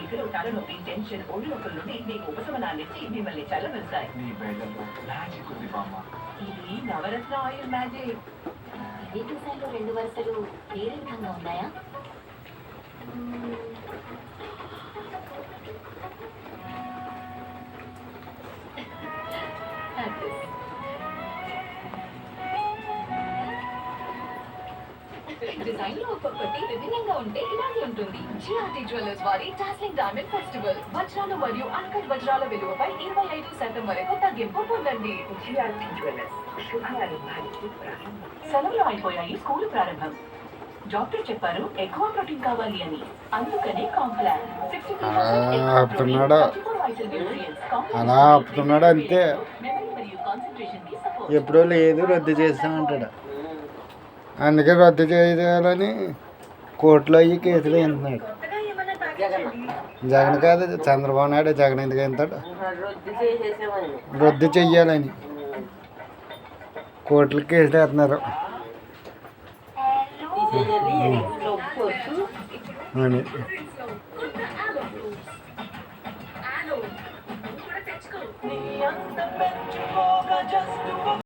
కదలికలు తలనొప్పి టెన్షన్ ఒళ్ళు నొప్పుల నుండి మీకు ఉపశమనాన్నిచ్చి మిమ్మల్ని చల్లబరుస్తాయి. ఇది నవరత్న ఆయిల్ మ్యాజిక్. ఇదే డిజైన్లో 2 వరుసలు వేరే విధంగా ఉన్నాయా? డిజైన్ లో ఒక్కొక్కటి విభిన్నంగా ఉంటే ఇలాగే ఉంటుంది. జిఆర్టీ జ్యువెలర్స్ వారి డాస్లింగ్ డైమండ్ ఫెస్టివల్ వజ్రాలు మరియు అన్కట్ వజ్రాల విలువపై 25% వరకు తగ్గింపు పొందండి. జిఆర్టీ జ్యువెలర్స్ శుభారంభానికి ప్రారంభం. సెలవులు అయిపోయాయి, స్కూల్ ప్రారంభం. డాక్టర్ చెప్పారు ఎక్కువ ప్రోటీన్ కావాలి అని, అందుకనే కాంప్లాన్ ఆపుతున్నాడు, అలా ఆపుతున్నాడు అంతే. ఎప్పుడో లేదు రద్దు చేస్తామంటాడు. అందుకే రద్దు చేయాలని కోర్టులో అయ్యి కేసులు ఎంతున్నాడు. జగన్ కాదు, చంద్రబాబు నాయుడు. జగన్ ఎందుకు ఎంతాడు? రద్దు చెయ్యాలని కోర్టులు కేసులు వేస్తున్నారు అని.